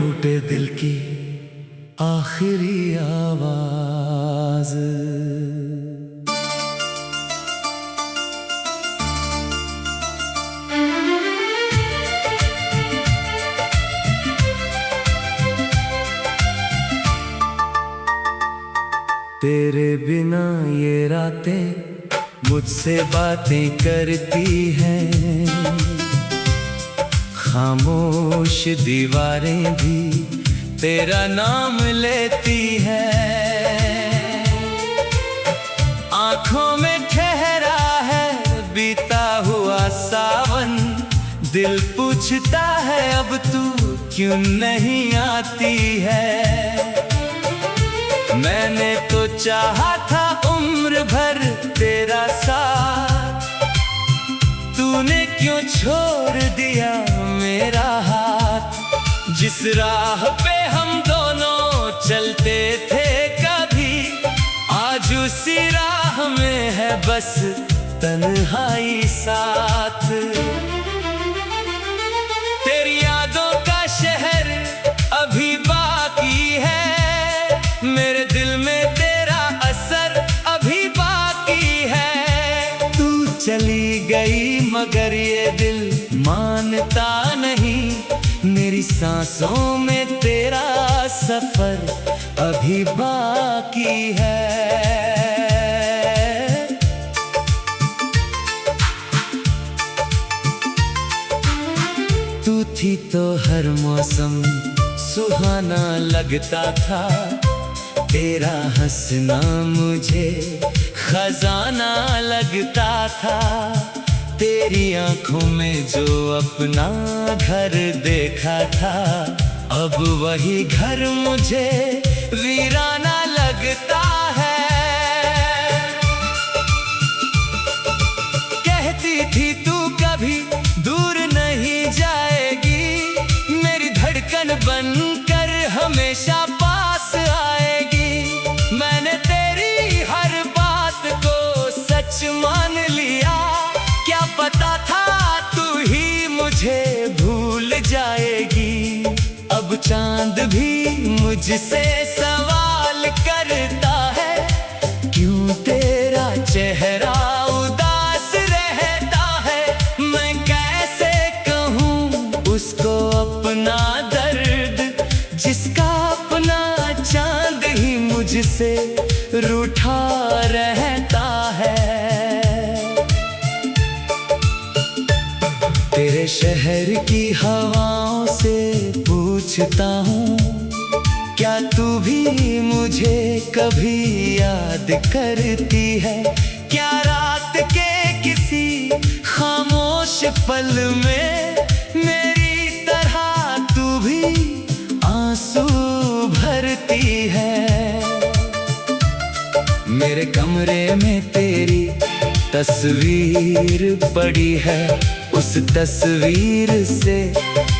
टूटे दिल की आखिरी आवाज। तेरे बिना ये रातें मुझसे बातें करती हैं, खामोश दीवारें भी तेरा नाम लेती हैं। आंखों में ठहरा है बीता हुआ सावन, दिल पूछता है अब तू क्यों नहीं आती है। मैंने तो चाहा था उम्र भर तेरा साथ, तूने क्यों छोड़ दिया मेरा हाथ। जिस राह पे हम दोनों चलते थे कभी, आज उसी राह में है बस तन्हाई साथ। तेरी यादों का शहर अभी बाकी है, मेरे दिल में तेरा असर अभी बाकी है। तू चली गई मगर ये दिल मानता नहीं, मेरी सांसों में तेरा सफर अभी बाकी है। तू थी तो हर मौसम सुहाना लगता था, तेरा हंसना मुझे खजाना लगता था। तेरी आंखों में जो अपना घर देखा था, अब वही घर मुझे वीराना लगता है। कहती थी तू कभी दूर नहीं जाएगी, मेरी धड़कन बनकर हमेशा पास आएगी। मैंने तेरी हर बात को सच मान लिया, क्या पता था तू ही मुझे भूल जाएगी। अब चांद भी मुझसे सवाल करता है, क्यों तेरा चेहरा उदास रहता है। मैं कैसे कहूँ उसको अपना दर्द, जिसका अपना चांद ही मुझसे रूठा रहता है। तेरे शहर की हवाओं से पूछता हूँ, क्या तू भी मुझे कभी याद करती है। क्या रात के किसी खामोश पल में मेरी तरह तू भी आंसू भरती है। मेरे कमरे में तेरी तस्वीर पड़ी है, उस तस्वीर से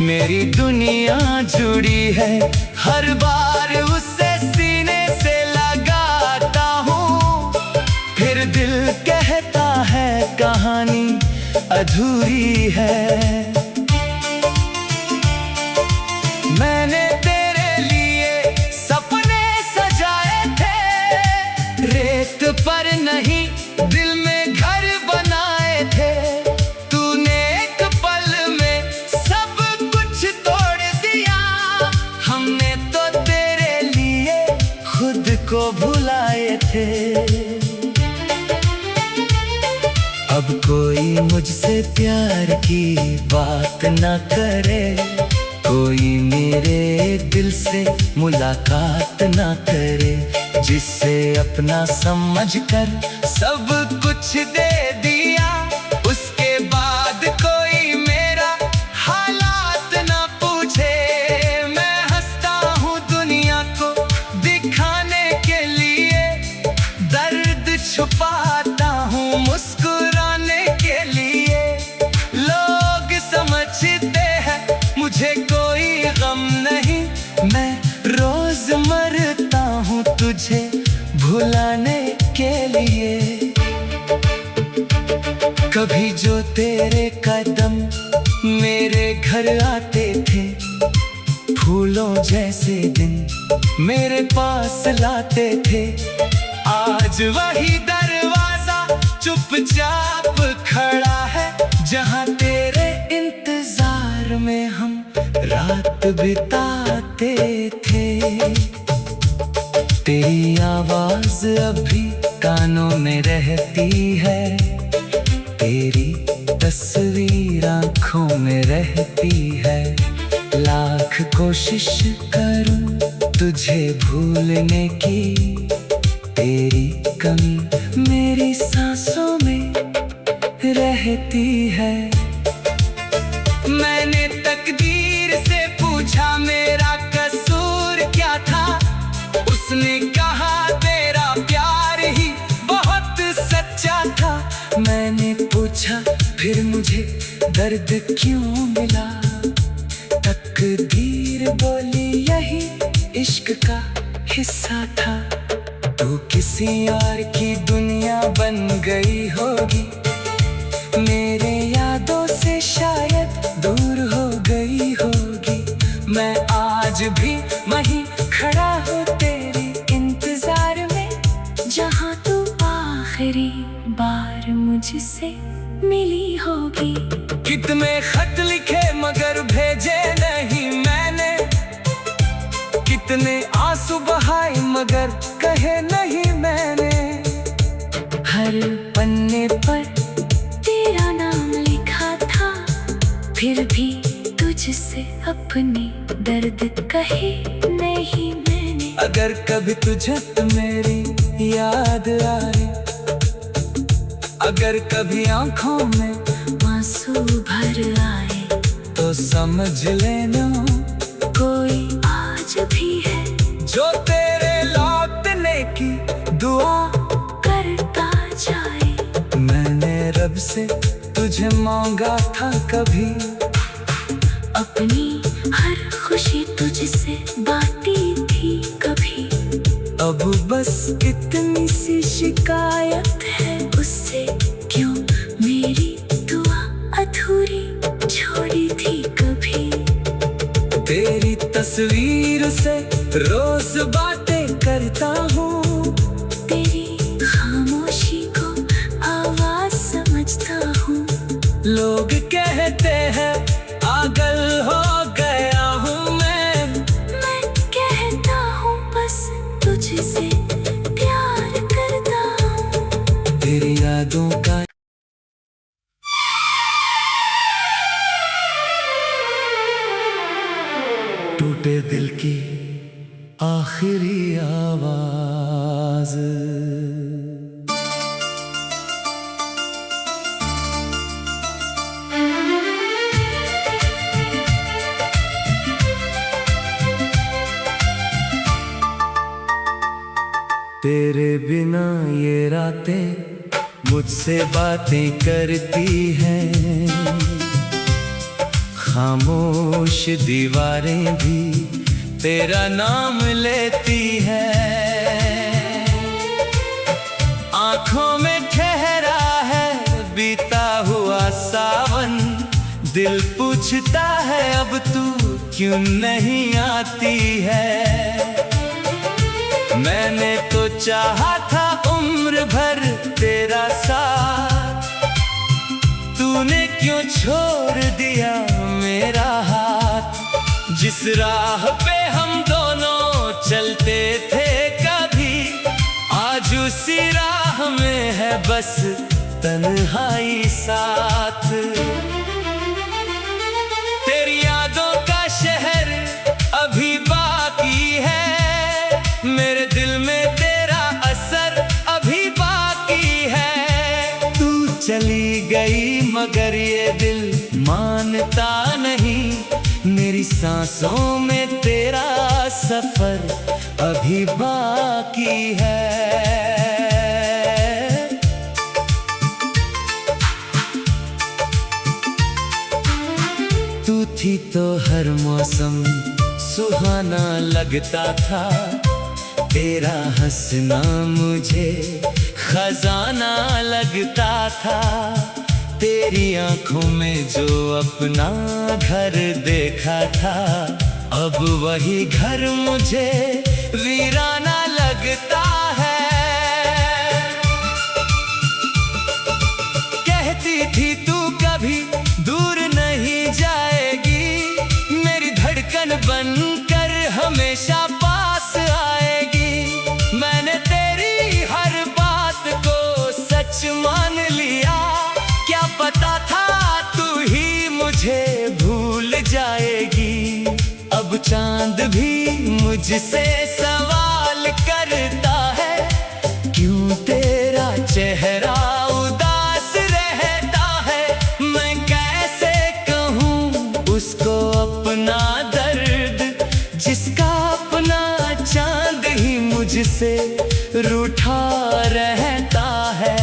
मेरी दुनिया जुड़ी है। हर बार उसे सीने से लगाता हूँ, फिर दिल कहता है कहानी अधूरी है। मैंने तेरे लिए सपने सजाए थे, रेत पर नहीं दिल में घर बनाए थे। तूने एक पल में सब कुछ तोड़ दिया, हमने तो तेरे लिए खुद को भुलाए थे। अब कोई मुझसे प्यार की बात ना करे, कोई मेरे दिल से मुलाकात ना करे। जिससे अपना समझकर सब कुछ दे दिया, उसके बाद कोई मेरा हालात ना पूछे। मैं हंसता हूँ दुनिया को दिखाने के लिए, दर्द छुपाता हूँ मुस्कुराने के लिए। लोग समझते हैं मुझे कोई गम नहीं, मैं रोज मरता हूँ तुझे भुलाने के लिए। कभी जो तेरे कदम मेरे घर आते थे, फूलों जैसे दिन मेरे पास लाते थे। आज वही दरवाजा चुपचाप खड़ा है, जहाँ तेरे इंतजार में हम रात बिताते थे। तेरी आवाज अभी कानों में रहती है, तेरी तस्वीर आँखों में रहती है। लाख कोशिश करूं तुझे भूलने की, तेरी कमी मेरी सांसों में रहती है। मैंने तकदीर से पूछा मेरा कसूर क्या था, उसने कहा तेरा प्यार ही बहुत सच्चा था। मैंने पूछा फिर मुझे दर्द क्यों मिला, तकदीर बोली यही इश्क का हिस्सा था। तू किसी और की दुनिया बन गई होगी, मेरे यादों से शायद दूर हो गई होगी। मैं आज भी वहीं खड़ा हूँ तेरे इंतजार में, जहाँ तू आखिरी बार मुझसे मिली होगी। कितने खत लिखे मगर भेजे नहीं मैंने, कितने आंसू बहाए मगर कहे नहीं मैंने। हर पन्ने पर तेरा नाम लिखा था, फिर भी तुझसे अपने दर्द कहे नहीं मैंने। अगर कभी तुझे मेरी याद आए, अगर कभी आंखों में आंसू भर आए, तो समझ लेना कोई आज भी है जो तेरे लौटने की दुआ करता जाए। मैंने रब से तुझे मांगा था कभी, अपनी हर खुशी तुझसे बांटी थी कभी। अब बस इतनी सी शिकायत है उससे, क्यों मेरी दुआ अधूरी छोड़ी थी कभी। तेरी तस्वीर से रोज बातें करता हूँ, तेरी खामोशी को आवाज समझता हूँ। लोग कहते हैं पागल हो गया हूँ मैं कहता हूँ बस तुझसे प्यार करता हूँ। तेरी यादों का टूटे दिल की आखिरी आवाज। तेरे बिना ये रातें मुझसे बातें करती हैं, खामोश दीवारें भी तेरा नाम लेती हैं। आँखों में ठहरा है बीता हुआ सावन, दिल पूछता है अब तू क्यों नहीं आती है। मैंने तो चाहा था उम्र भर तेरा साथ, तूने क्यों छोड़ दिया मेरा हाथ। जिस राह पे हम दोनों चलते थे कभी, आज उसी राह में है बस तन्हाई साथ। तेरी यादों का शहर अभी बाकी है, मेरे दिल में तेरा असर अभी बाकी है। तू चली गई मगर ये दिल मानता नहीं, मेरी सांसों में तेरा सफर अभी बाकी है। तू थी तो हर मौसम सुहाना लगता था, तेरा हंसना मुझे खजाना लगता था। तेरी आंखों में जो अपना घर देखा था, अब वही घर मुझे वीराना लगता है। कहती थी तू कभी दूर नहीं जाएगी, मेरी धड़कन बनकर हमेशा पास आएगी। मैंने तेरी हर बात को सच मान लिया, क्या पता था तू ही मुझे भूल जाएगी। अब चांद भी मुझसे सवाल करता है, क्यों तेरा चेहरा उदास रहता है। मैं कैसे कहूँ उसको अपना दर्द, जिसका अपना चांद ही मुझसे रूठा रहता है।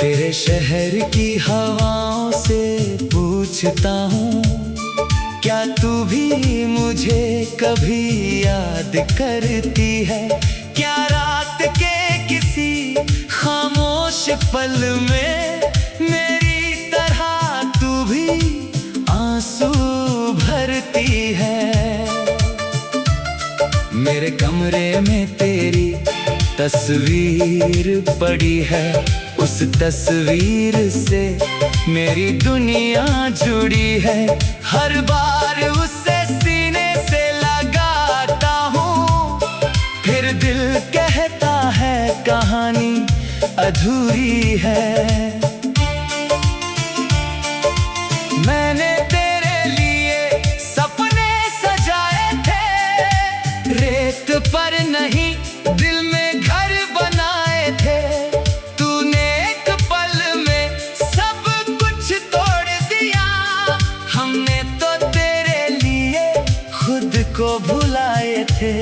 तेरे शहर की हवाओं से पूछता हूँ, क्या तू भी मुझे कभी याद करती है। क्या रात के किसी खामोश पल में मेरी तरह तू भी आंसू भरती है। मेरे कमरे में तेरी तस्वीर पड़ी है, उस तस्वीर से मेरी दुनिया जुड़ी है। हर बार उसे सीने से लगाता हूँ, फिर दिल कहता है कहानी अधूरी है। मैंने तेरे लिए सपने सजाए थे, रेत पर नहीं दिल में घर बनाए थे। तूने एक पल में सब कुछ तोड़ दिया, हमने तो तेरे लिए खुद को भुलाए थे।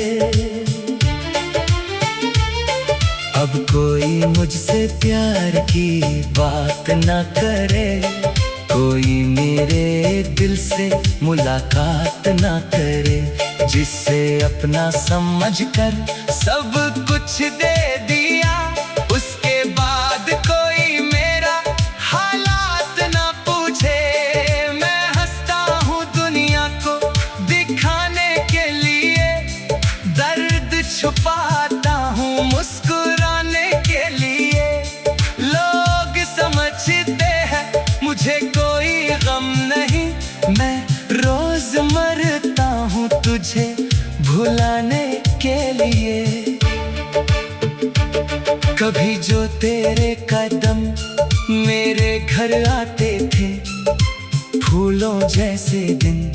अब कोई मुझसे प्यार की बात ना करे, कोई मेरे दिल से मुलाकात ना करे। जिससे अपना समझकर सब कुछ दे दिया, उसके बाद कोई मेरा हालात ना पूछे। मैं हंसता हूँ दुनिया को दिखाने के लिए, दर्द छुपाता हूँ मुस्कुराने के लिए। लोग समझते हैं मुझे कोई गम नहीं, मैं रोज मरता हूँ तुझे भुलाने के लिए। कभी जो तेरे कदम मेरे घर आते थे, फूलों जैसे दिन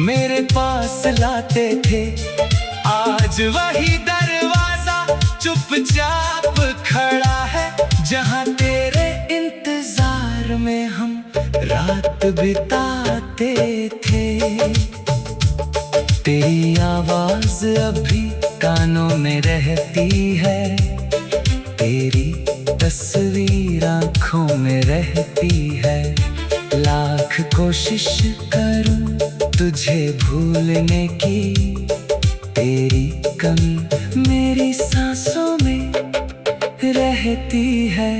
मेरे पास लाते थे। आज वही दरवाजा चुपचाप खड़ा है, जहाँ तेरे इंतजार में हम रात बिताते थे। तेरी आवाज अभी कानों में रहती है, तेरी तस्वीर आँखों में रहती है। लाख कोशिश करूं तुझे भूलने की, तेरी कमी मेरी सांसों में रहती है।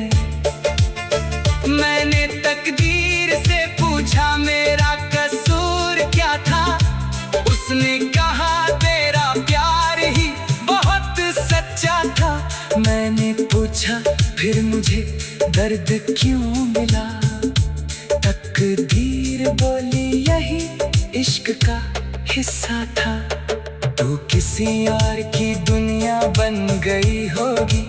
मैंने तकदीर से पूछा मेरा कसूर क्या था, उसने कहा तेरा प्यार ही बहुत सच्चा था। मैंने पूछा फिर मुझे दर्द क्यों मिला, तकदीर बोली यही इश्क का हिस्सा था। तू किसी और की दुनिया बन गई होगी,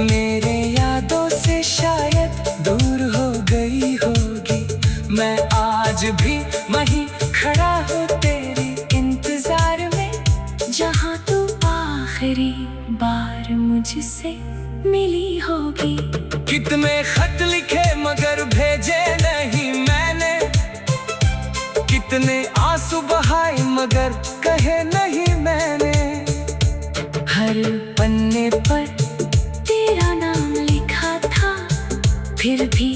मेरे यादों से शायद दूर हो गई होगी। मैं आज भी वहीं खड़ा हूँ तेरे इंतजार में, जहाँ तू आखिरी बार मुझसे मिली होगी। कितने खत लिखे मगर भेजे नहीं मैंने, कितने आंसू बहाए मगर कहे नहीं मैंने। हर पन्ने पर तेरा नाम लिखा था, फिर भी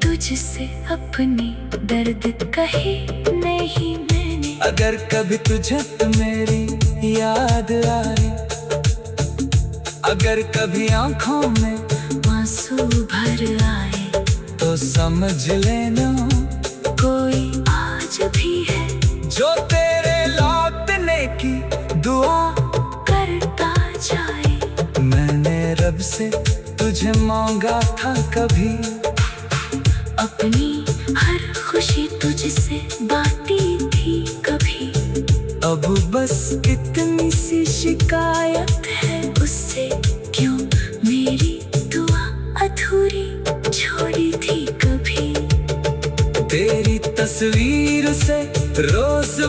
तुझसे अपने दर्द कहे नहीं मैंने। अगर कभी तुझे मेरी याद आए, अगर कभी आंखों में आंसू भर आए, तो समझ लेना कोई जब से तुझे मांगा था कभी। अपनी हर खुशी तुझसे बांटी थी कभी। अब बस इतनी सी शिकायत है उससे, क्यों मेरी दुआ अधूरी छोड़ी थी कभी। तेरी तस्वीर से रोज